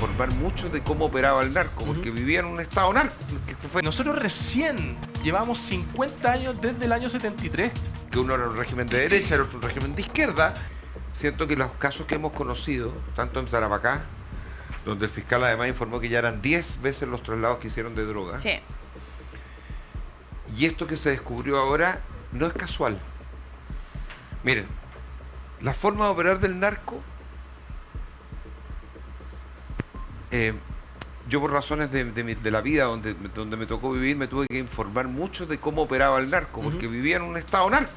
informar mucho de cómo operaba el narco, porque vivía en un estado narco. Nosotros recién llevamos 50 años desde el año 73. Que uno era un régimen de derecha, el otro un régimen de izquierda. Siento que los casos que hemos conocido, tanto en Tarapacá, donde el fiscal además informó que ya eran 10 veces los traslados que hicieron de droga. Sí. Y esto que se descubrió ahora no es casual. Miren, la forma de operar del narco, yo por razones de la vida donde me tocó vivir, me tuve que informar mucho de cómo operaba el narco, porque vivía en un estado narco,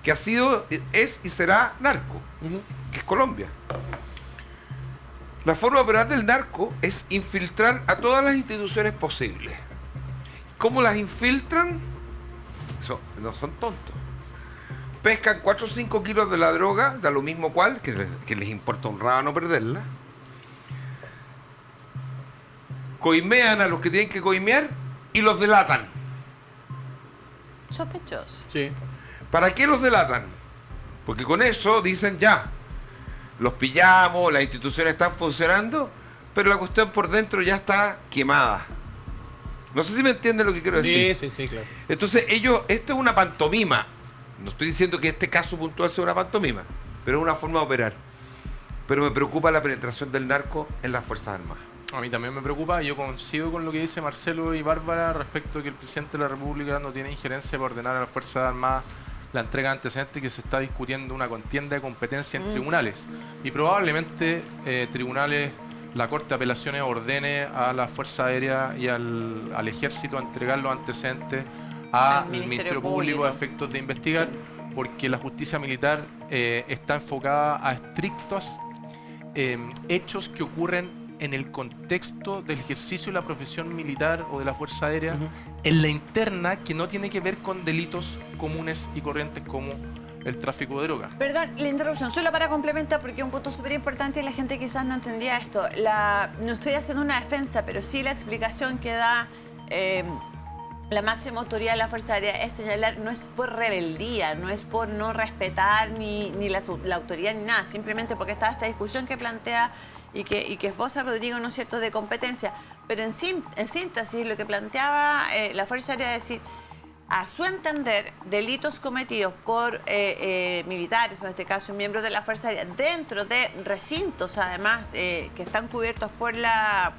que ha sido, es y será narco, que es Colombia. La forma de operar del narco es infiltrar a todas las instituciones posibles. ¿Cómo las infiltran? No son tontos. Pescan 4 o 5 kilos de la droga, da lo mismo cual, que les importa un rábano perderla. Coimean a los que tienen que coimear y los delatan. Sospechoso. Sí. ¿Para qué los delatan? Porque con eso dicen ya, los pillamos, las instituciones están funcionando, pero la cuestión por dentro ya está quemada. No sé si me entienden lo que quiero decir. Sí, claro. Entonces esto es una pantomima. No estoy diciendo que este caso puntual sea una pantomima, pero es una forma de operar. Pero me preocupa la penetración del narco en las Fuerzas Armadas. A mí también me preocupa, yo coincido con lo que dice Marcelo y Bárbara respecto a que el presidente de la República no tiene injerencia para ordenar a las Fuerzas Armadas la entrega de antecedentes, que se está discutiendo una contienda de competencia en tribunales. Y probablemente tribunales, la Corte de Apelaciones ordene a la Fuerza Aérea y al Ejército a entregar los antecedentes al Ministerio Público a efectos de investigar, porque la justicia militar está enfocada a estrictos hechos que ocurren en el contexto del ejercicio de la profesión militar o de la Fuerza Aérea, en la interna, que no tiene que ver con delitos comunes y corrientes como el tráfico de drogas. Perdón, la interrupción, solo para complementar, porque es un punto súper importante y la gente quizás no entendía esto. No estoy haciendo una defensa, pero sí la explicación que da la máxima autoridad de la Fuerza Aérea es señalar, no es por rebeldía, no es por no respetar ni la autoridad ni nada, simplemente porque estaba esta discusión que plantea y que esboza Rodrigo, ¿no es cierto?, de competencia. Pero en síntesis, lo que planteaba la Fuerza Aérea es decir, a su entender, delitos cometidos por militares, o en este caso miembros de la Fuerza Aérea, dentro de recintos, además, que están cubiertos por la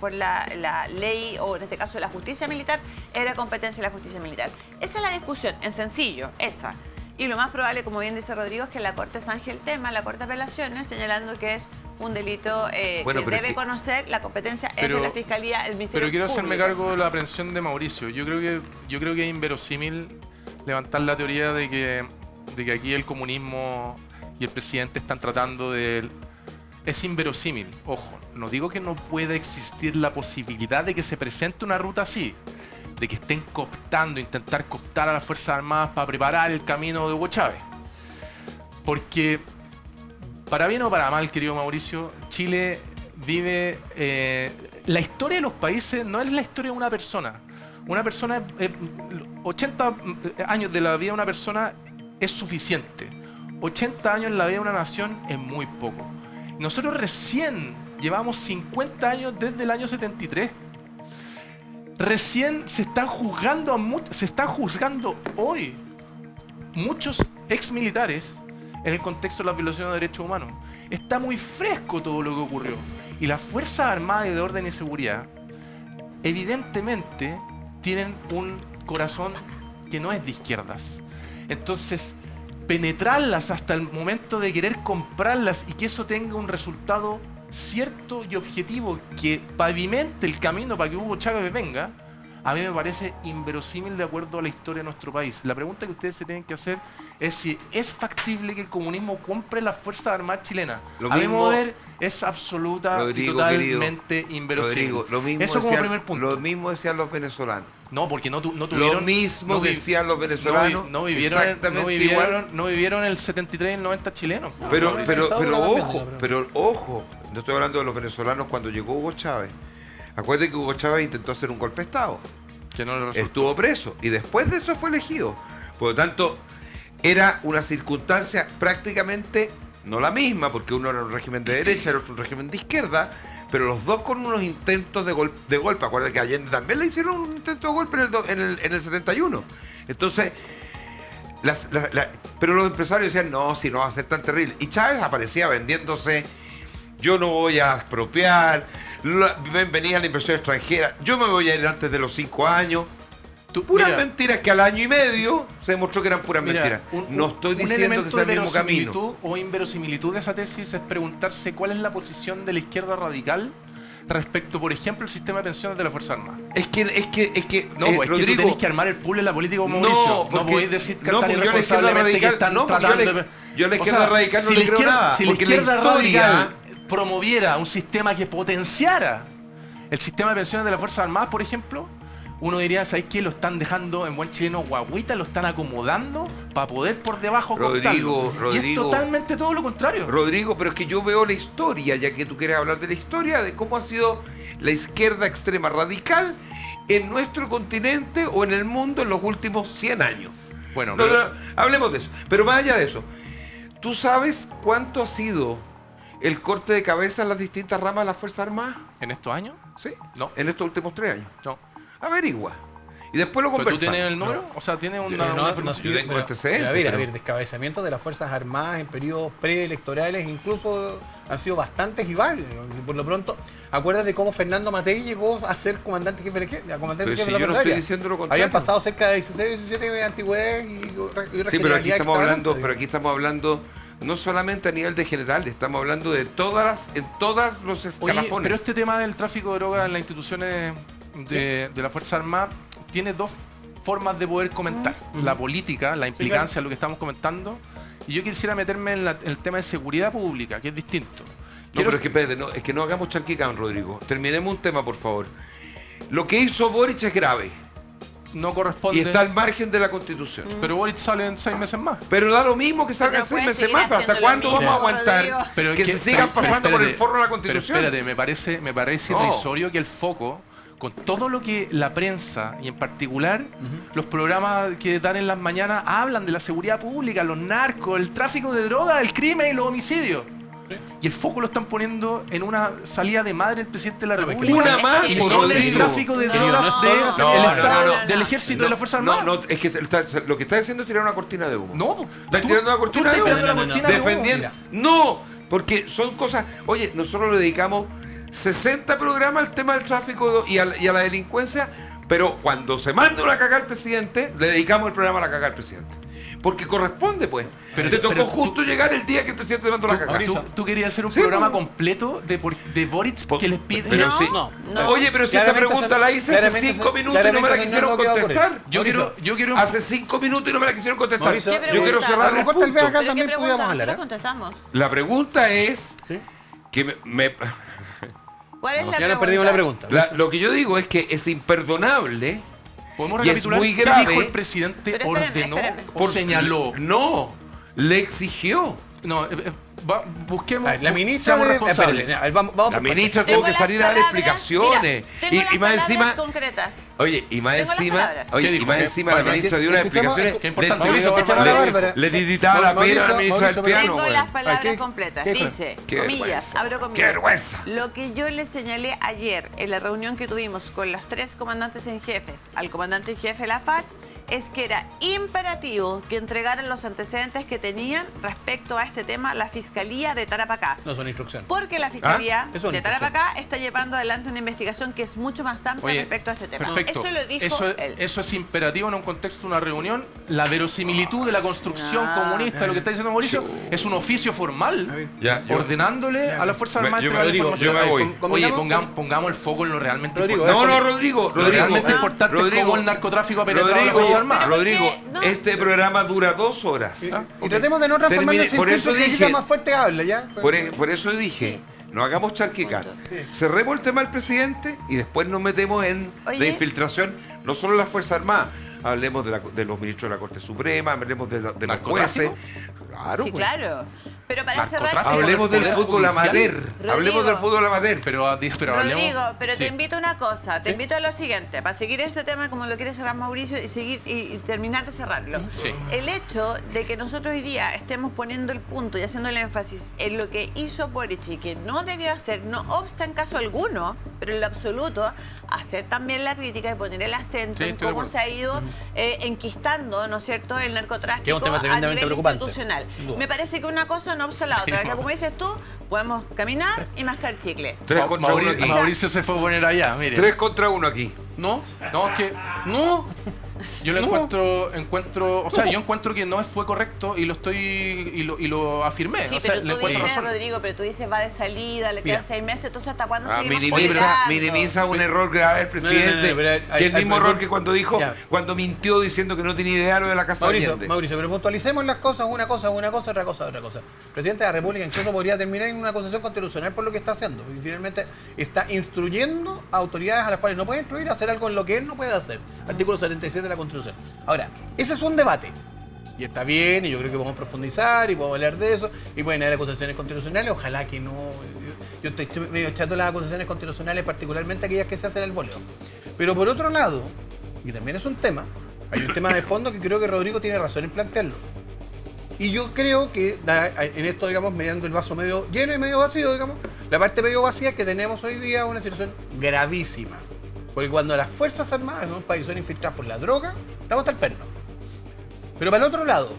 ley, o en este caso la justicia militar, era competencia de la justicia militar. Esa es la discusión, en sencillo, esa. Y lo más probable, como bien dice Rodrigo, es que la Corte zanje el tema, la Corte de Apelaciones, señalando que es un delito que debe conocer la competencia de la Fiscalía, el Ministerio Pero quiero Público. hacerme cargo de la aprehensión de Mauricio. Yo creo que es inverosímil levantar la teoría de que aquí el comunismo y el presidente están tratando de... Es inverosímil. Ojo, no digo que no pueda existir la posibilidad de que se presente una ruta así, de que estén cooptando, intentar cooptar a las Fuerzas Armadas para preparar el camino de Hugo Chávez. Porque, para bien o para mal, querido Mauricio, Chile vive... la historia de los países no es la historia de una persona. Una persona... 80 años de la vida de una persona es suficiente. 80 años en la vida de una nación es muy poco. Nosotros recién llevamos 50 años desde el año 73. Recién se están juzgando hoy muchos exmilitares en el contexto de las violaciones de derechos humanos. Está muy fresco todo lo que ocurrió. Y las Fuerzas Armadas y de Orden y Seguridad evidentemente tienen un corazón que no es de izquierdas. Entonces, penetrarlas hasta el momento de querer comprarlas y que eso tenga un resultado cierto y objetivo que pavimente el camino para que Hugo Chávez venga, a mí me parece inverosímil de acuerdo a la historia de nuestro país. La pregunta que ustedes se tienen que hacer es si es factible que el comunismo compre las Fuerzas Armadas chilenas. A mi modo de ver, es absoluta y totalmente inverosímil. Rodrigo, eso como primer punto. Lo mismo decían los venezolanos. No, porque no tuvieron... Lo mismo decían los venezolanos. No vivieron el 73 y el 90 chilenos. Pero ojo, no estoy hablando de los venezolanos cuando llegó Hugo Chávez. Acuérdate que Hugo Chávez intentó hacer un golpe de Estado. Que no le resultó. Estuvo preso y después de eso fue elegido. Por lo tanto, era una circunstancia prácticamente no la misma, porque uno era un régimen de derecha, el otro un régimen de izquierda, pero los dos con unos intentos de golpe. Acuérdate que a Allende también le hicieron un intento de golpe en el 71. Entonces, pero los empresarios decían, no, si no va a ser tan terrible. Y Chávez aparecía vendiéndose, yo no voy a expropiar, venía la inversión extranjera, yo me voy a ir antes de los 5 años. Puras mentiras que al año y medio se demostró que eran puras mentiras. No estoy diciendo que sea el mismo camino. O inverosimilitud de esa tesis es preguntarse cuál es la posición de la izquierda radical respecto, por ejemplo, al sistema de pensiones de la Fuerza Armada. Es que no, es Rodrigo, que tú tenés que armar el pool en la política como Mauricio. No podéis decir que están irresponsablemente que están tratando... Yo a la izquierda radical no le creo nada. Si la izquierda radical promoviera un sistema que potenciara el sistema de pensiones de las Fuerzas Armadas, por ejemplo, uno diría, ¿sabes qué? Lo están dejando en buen chileno guaguita, lo están acomodando para poder por debajo Rodrigo, y es totalmente todo lo contrario. Rodrigo, pero es que yo veo la historia, ya que tú quieres hablar de la historia, de cómo ha sido la izquierda extrema radical en nuestro continente o en el mundo en los últimos 100 años. Bueno, hablemos de eso. Pero más allá de eso, ¿tú sabes cuánto ha sido el corte de cabeza en las distintas ramas de las Fuerzas Armadas? ¿En estos años? Sí. No. En estos últimos 3 años. No. Averigua. Y después lo ¿Pero conversamos. tú tienes el número? O sea, ¿tienes una yo tengo antecedentes. A ver, descabezamiento de las Fuerzas Armadas en periodos preelectorales incluso han sido bastantes y varios. Por lo pronto, ¿acuerdas de cómo Fernando Matei llegó a ser comandante jefe de la Pero si yo no estoy diciendo lo contrario. Habían pasado cerca de 16 17 de antigüedades y sí, pero aquí estamos hablando no solamente a nivel de general, estamos hablando de todos los escalafones. Oye, pero este tema del tráfico de drogas en las instituciones de la Fuerza Armada tiene dos formas de poder comentar. La política, la implicancia, lo que estamos comentando. Y yo quisiera meterme en el tema de seguridad pública, que es distinto. Pero es que espérate, es que no hagamos charquicán, Rodrigo. Terminemos un tema, por favor. Lo que hizo Boric es grave. No corresponde. Y está al margen de la Constitución. Pero Boric sale en 6 meses más. Pero da lo mismo que salga en 6 meses más. ¿Hasta cuándo vamos a aguantar que se sigan pasando por el forro de la Constitución? Pero espérate, me parece irrisorio que el foco, con todo lo que la prensa y en particular los programas que dan en las mañanas hablan de la seguridad pública, los narcos, el tráfico de drogas, el crimen y los homicidios. ¿Sí? Y el foco lo están poniendo en una salida de madre del presidente de la República. Una más, y con el tráfico de drogas del ejército de la Fuerza Armada. No, es que lo que está haciendo es tirar una cortina de humo. No, está tirando una cortina de humo. Defendiendo. No, porque son cosas. Oye, nosotros le dedicamos 60 programas al tema del tráfico y a la delincuencia, pero cuando se manda una cagada al presidente, le dedicamos el programa a la cagada al presidente. Porque corresponde, pues. Pero te tocó justo llegar el día que el presidente mandó la cagada. ¿Tú querías hacer un programa completo de Boric que les pide? Pero no. Oye, pero si esta pregunta la hice hace 5 minutos y no me la quisieron contestar. Yo quiero... Hace 5 minutos y no me la quisieron contestar. Mauricio, yo quiero cerrar el punto. Acá también podíamos hablar. La pregunta es que ¿Cuál es la ya nos perdimos la pregunta. Lo que yo digo es que es imperdonable. ¿Podemos recapitular? ¿Qué dijo el presidente? ¿Ordenó o señaló? No, le exigió. No, busquemos. La ministra responsables. La ministra tuvo que salir a dar explicaciones. Mira, y más encima. Concretas. Oye, y más encima. La ministra dio unas explicaciones. Qué importante. Le diditaba la pera a la ministra del piano. Tengo las palabras completas. Dice, comillas, abro comillas. ¡Qué vergüenza! Lo que yo le señalé ayer en la reunión que tuvimos con los 3 comandantes en jefes, al comandante en jefe de la FACH, es que era imperativo que entregaran los antecedentes que tenían respecto a este tema la Fiscalía de Tarapacá. No son instrucciones. Porque la Fiscalía de Tarapacá está llevando adelante una investigación que es mucho más amplia respecto a este tema. Perfecto. Eso lo dijo él. Eso es imperativo en un contexto de una reunión. La verosimilitud de la construcción comunista, lo que está diciendo Mauricio, es un oficio formal ordenándole a las Fuerzas Armadas entregar la información. Oye, pongamos el foco en lo realmente importante. No, Rodrigo. Lo realmente importante es cómo el narcotráfico ha penetrado a las Fuerzas Armadas. Rodrigo, este programa dura 2 horas. Y tratemos de no transformarlo por eso dije, más fuerte habla, ¿ya? Por eso dije, no hagamos charquicán. Cerremos el tema del presidente y después nos metemos en la infiltración, no solo en las Fuerzas Armadas. Hablemos de los ministros de la Corte Suprema, hablemos de los jueces. Claro. Sí, claro. Pero para cerrar, narcotráfico Hablemos del Poder fútbol judicial. amateur. Hablemos del fútbol amateur. Pero hablemos... Rodrigo, pero Sí. te invito a una cosa, te invito a lo siguiente, para seguir este tema como lo quiere cerrar Mauricio y seguir y terminar de cerrarlo. Sí. El hecho de que nosotros hoy día estemos poniendo el punto y haciendo el énfasis en lo que hizo Boric y que no debió hacer, no obsta en caso alguno, pero en lo absoluto, hacer también la crítica y poner el acento Sí, en estoy de cómo acuerdo. se ha ido enquistando, ¿no es cierto?, el narcotráfico Que es un tema a tremendamente nivel preocupante, institucional. sin duda. Me parece que una cosa no obsta la otra, que como dices tú, podemos caminar y mascar chicle. 3 contra 1 aquí. Mauricio se fue a poner allá, mire. 3 contra 1 aquí. ¿No? No, es que No. yo lo No. encuentro, o sea, yo encuentro que no fue correcto y lo estoy y lo afirmé. Sí, o sea, pero le tú encuentro dices, razón. Rodrigo, pero tú dices va de salida, le Mira. quedan 6 meses, entonces ¿hasta cuándo seguimos Minimiza, peleando? minimiza un error grave del presidente, No, pero que el mismo error que cuando dijo, Ya. cuando mintió diciendo que no tenía idea lo de la Casa de Mauricio, Allende. Mauricio, pero puntualicemos las cosas, una cosa, otra cosa, otra cosa. El presidente de la República incluso podría terminar en una acusación constitucional por lo que está haciendo. Y finalmente está instruyendo a autoridades a las cuales no puede instruir a hacer algo en lo que él no puede hacer. Artículo 77 de la Constitución. Ahora, ese es un debate. Y está bien, y yo creo que podemos profundizar y podemos hablar de eso. Y pueden haber acusaciones constitucionales, ojalá que no. Yo estoy medio chato de las acusaciones constitucionales, particularmente aquellas que se hacen al voleo. Pero por otro lado, y también es un tema, hay un tema de fondo que creo que Rodrigo tiene razón en plantearlo. Y yo creo que en esto, digamos, mirando el vaso medio lleno y medio vacío, digamos, la parte medio vacía es que tenemos hoy día es una situación gravísima. Porque cuando las Fuerzas Armadas en un país son infiltradas por la droga, estamos hasta el perno. Pero para el otro lado,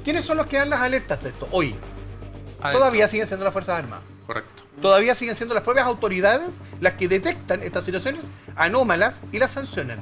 ¿quiénes son los que dan las alertas de esto hoy? Adentro. Todavía siguen siendo las Fuerzas Armadas. Correcto. Todavía siguen siendo las propias autoridades las que detectan estas situaciones anómalas y las sancionan.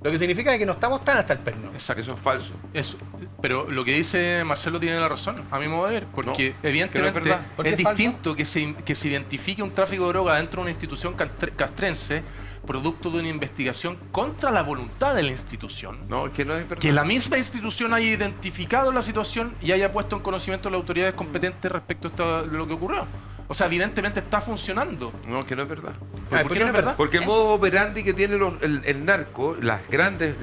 Lo que significa que no estamos tan hasta el perno. Exacto. Eso es falso. Eso. Pero lo que dice Marcelo tiene la razón, a mi modo de ver, porque No, evidentemente que no es verdad. ¿Por qué es es falso? distinto que se identifique un tráfico de droga dentro de una institución castrense producto de una investigación contra la voluntad de la institución. No, es que no es verdad. Que la misma institución haya identificado la situación y haya puesto en conocimiento a las autoridades competentes respecto a lo que ocurrió. O sea, evidentemente está funcionando. No, que no es verdad. ¿Por qué no es verdad? Porque el modo operandi que tiene el narco, las grandes,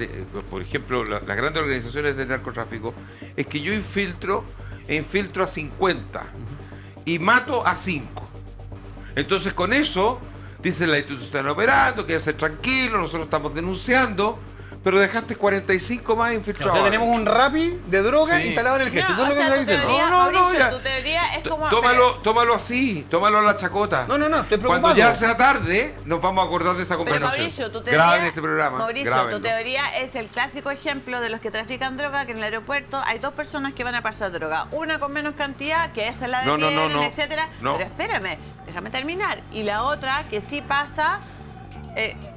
por ejemplo, las grandes organizaciones de narcotráfico, es que yo infiltro a 50 y mato a 5. Entonces con eso, dicen la institución está operando, quédese tranquilo, nosotros estamos denunciando, pero dejaste 45 más O infiltrados. sea, tenemos un rapi de droga Sí. instalado en el ejército. No, Eso o es lo sea, que tu está diciendo. teoría, No, no, Mauricio, ya. tu teoría es como... Tómalo así, tómalo a la chacota. No, estoy preocupado. Cuando ya sea tarde, nos vamos a acordar de esta Pero conversación. Mauricio, tu teoría, Graben este programa. Mauricio, grábenlo. tu teoría es el clásico ejemplo de los que trafican droga, que en el aeropuerto hay 2 personas que van a pasar droga. Una con menos cantidad, que esa la No, no, detienen, no. etcétera. No. Pero espérame, déjame terminar. Y la otra que sí pasa,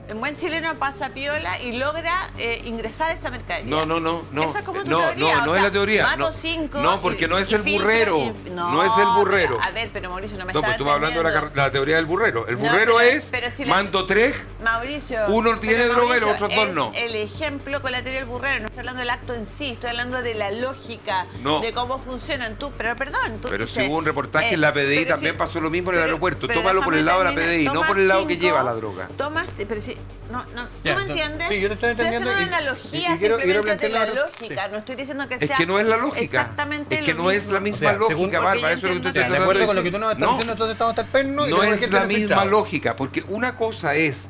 en buen chileno pasa piola y logra ingresar esa mercadería. No. Esa es como tu no, teoría. no o es sea, la teoría. mato No, 5 no, porque no es y el filtro, burrero. No es el burrero. A ver, pero Mauricio, no me No, está pues tú vas hablando de entendiendo. la teoría del burrero. El No, burrero pero- es, pero si la- mando 3, Mauricio. Uno tiene pero droga y los Mauricio, otros dos no. Es el ejemplo con la teoría del burrero. No estoy hablando del acto en sí, estoy hablando de la lógica, No. de cómo funcionan. Pero perdón. Tú pero si dices, hubo un reportaje en la PDI, pero también si- pasó lo mismo en el pero- aeropuerto. pero Tómalo por déjame el lado de la terminar. PDI, no Toma por el lado que 5, lleva la droga. Tomas, pero si, no, Ya, ¿tú me entonces, entiendes? sí, yo te estoy entendiendo Estoy y- haciendo una analogía y quiero simplemente de la plantearlo- lógica. sí. No estoy diciendo que Es sea que no es la lógica. exactamente Es que lo no es mismo. la misma O sea, según- lógica, porque Bárbara. yo Eso es lo que tú entiendo estás que- De tratando acuerdo de con lo que decir. tú nos estás No. diciendo, entonces estamos hasta el perno. y No tenemos es gente la misma infiltrada. lógica, porque una cosa es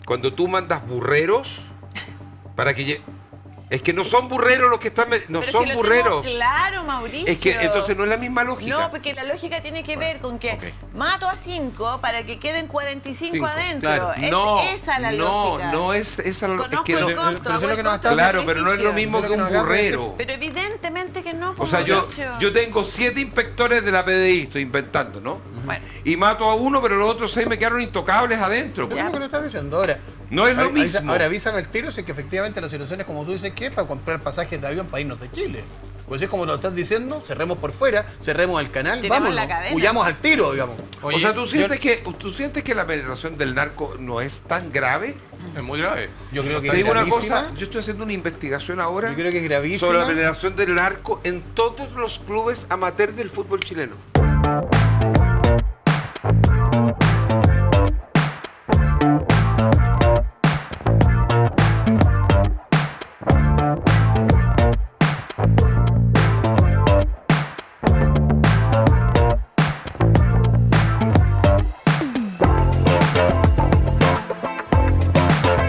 cuando tú mandas burreros para que es que no son burreros los que están, no Pero son si lo burreros. tengo claro, Mauricio. Es que entonces no es la misma lógica. No, porque la lógica tiene que ver con que mato a 5 para que queden 45 Cinco, adentro. claro. Es no, esa la no, lógica. no es esa la lógica. Conozco Es que el no- costo, pero eso es lo que nos hago el está- claro, pero no es lo sacrificio. mismo Eso que es lo un que nos acabas de burrero. Pero evidentemente que no, O pues, sea, Mauricio. yo tengo 7 inspectores de la PDI, estoy inventando, ¿no? Bueno, Y mato a uno, pero los otros 6 me quedaron intocables adentro. Eso es lo que nos estás diciendo ahora. No es lo mismo. Ahora avísame el tiro si es que efectivamente la situación es como tú dices que es para comprar pasajes de avión para irnos de Chile. Pues es como lo estás diciendo, cerremos por fuera, cerremos el canal, Tiremos vámonos, la cadena. huyamos al tiro, digamos. Oye, o sea, ¿tú sientes que la penetración del narco no es tan grave? es muy grave. Yo creo que Te digo una gravísima. cosa, yo estoy haciendo una investigación ahora Yo creo que es gravísima. sobre la penetración del narco en todos los clubes amateur del fútbol chileno.